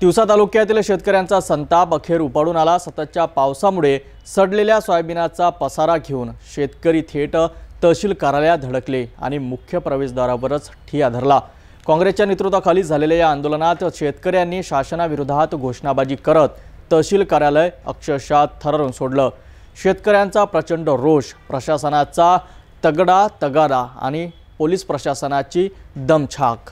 तिवसा तालुक्यातील शेतकऱ्यांचा संताप अखेर उपाडून आला। सततच्या पावसामुळे सडलेल्या सोयाबीनाचा पसारा घेऊन शेतकरी थेट तहसील कार्यालयात धडकले आणि मुख्य प्रवेशद्वारावरच ठिय्या धरला। काँग्रेसच्या नेतृत्वाखाली झालेल्या या आंदोलनात शेतकऱ्यांनी शासनाविरोधात घोषणाबाजी करत तहसील कार्यालय अक्षरशः थरवून सोडलं। शेतकऱ्यांचा प्रचंड रोष, प्रशासनाचा तगडा तगादा आणि पोलीस प्रशासनाची दमछाक।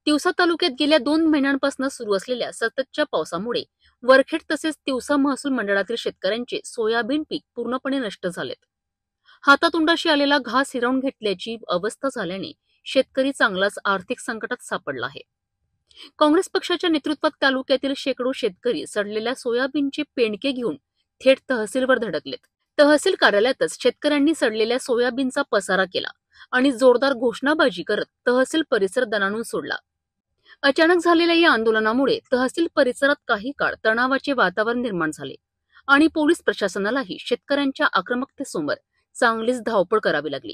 तिवसा तालुक्यात गेल्या 2 महिन्यांपासून सुरू असलेल्या सततच्या पावसामुळे वरखेड तसेच तिवसा महसूल मंडळातील शेतकऱ्यांचे सोयाबीन पीक पूर्णपणे नष्ट झालेत। हातातोंडाशी आलेला घास हिरावून घेतल्याची अवस्था झाल्याने शेतकरी चांगलाच आर्थिक संकटात सापडला आहे। काँग्रेस पक्षाच्या नेतृत्वात तालुक्यातील शेकडो शेतकरी सडलेल्या सोयाबीनचे पेंडके घेऊन थेट तहसीलवर धडकलेत। तहसील कार्यालयातच शेतकऱ्यांनी सडलेल्या सोयाबीनचा पसारा केला आणि जोरदार घोषणाबाजी करत तहसील परिसर दणाणून सोडला। अचानक झालेल्या या आंदोलनामुळे तहसील परिसरात काही काळ तणावाचे वातावरण निर्माण झाले आणि पोलीस प्रशासनालाही शेतकऱ्यांच्या आक्रमकतेसमोर चांगलीच धावपळ करावी लागली।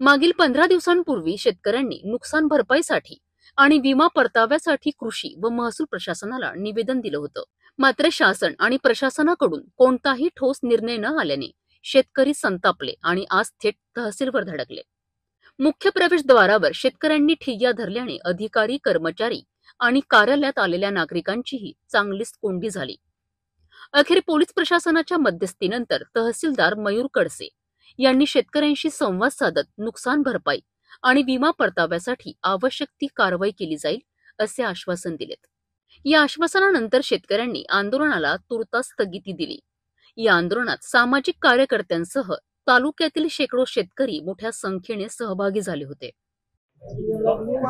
मागील 15 दिवसांपूर्वी शेतकऱ्यांनी नुकसान भरपाईसाठी आणि विमा परताव्यासाठी कृषी व महसूल प्रशासनाला निवेदन दिलं होतं। मात्र शासन आणि प्रशासनाकडून कोणताही ठोस निर्णय न आल्याने शेतकरी संतापले आणि आज थेट तहसीलवर धडकले। मुख्य प्रवेशद्वारावर शेतकऱ्यांनी ठिय्या धरल्याने अधिकारी, कर्मचारी आणि कार्यालयात आलेल्या नागरिकांचीही चांगलीच कोंडी झाली। अखेर पोलीस प्रशासनाच्या मध्यस्थीनंतर तहसीलदार मयूर कडसे यांनी शेतकऱ्यांशी संवाद साधत नुकसान भरपाई आणि विमा परताव्यासाठी आवश्यक ती कारवाई केली जाईल असे आश्वासन दिलेत। या आश्वासनानंतर शेतकऱ्यांनी आंदोलनाला तुर्तास स्थगिती दिली। या आंदोलनात सामाजिक कार्यकर्त्यांसह तालुक्यातील शेकडो शेतकरी मोठ्या संख्येने सहभागी झाले होते।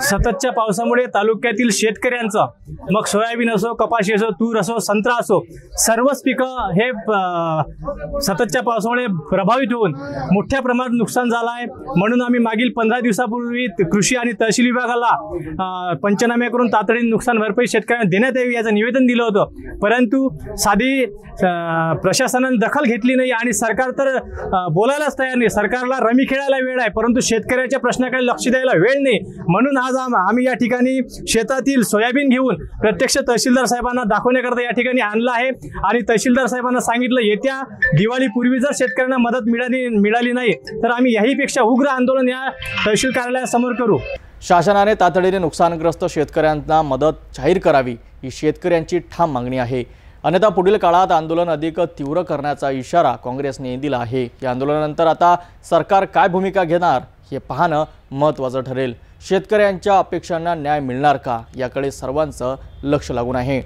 सततच्या पावसामुळे तालुक्यातील शेतकऱ्यांचं, मग सोयाबीन असो, कपाशी असो, तूर असो, संत्रा असो, सर्वच पिकं हे सततच्या पावसामुळे प्रभावित होऊन मोठ्या प्रमाणात नुकसान झालं आहे। म्हणून आम्ही मागील 15 दिवसापूर्वी कृषी आणि तहसील विभागाला पंचनामे करून तातडीने नुकसान भरपाई शेतकऱ्यांना देण्यात यावी याचं निवेदन दिलं होतं। परंतु साधी प्रशासनाने दखल घेतली नाही आणि सरकार तर बोलायलाच तयार नाही। सरकारला रमी खेळायला वेळ आहे, परंतु शेतकऱ्याच्या प्रश्नाकडे लक्ष द्यायला वेळ नाही। म्हणून आज आम्ही या ठिकाणी शेतातील सोयाबीन घेऊन प्रत्यक्ष तहसीलदार साहेबांना दाखवण्याकरता या ठिकाणी आणलं आहे आणि तहसीलदार साहेबांना सांगितलं येत्या दिवाळीपूर्वी जर शेतकऱ्यांना मदत मिळाली नाही तर आम्ही याहीपेक्षा उग्र आंदोलन या तहसील कार्यालयासमोर करू। शासनाने तातडीने नुकसानग्रस्त शेतकऱ्यांना मदत जाहीर करावी ही शेतकऱ्यांची ठाम मागणी आहे। अन्यथा पुढील काळात आंदोलन अधिक तीव्र करण्याचा इशारा काँग्रेसने दिला आहे। या आंदोलनानंतर आता सरकार काय भूमिका घेणार हे पाहणं महत्त्वाचं ठरेल। शेतकऱ्यांच्या अपेक्षांना न्याय मिळणार का याकडे सर्वांचं लक्ष लागून आहे।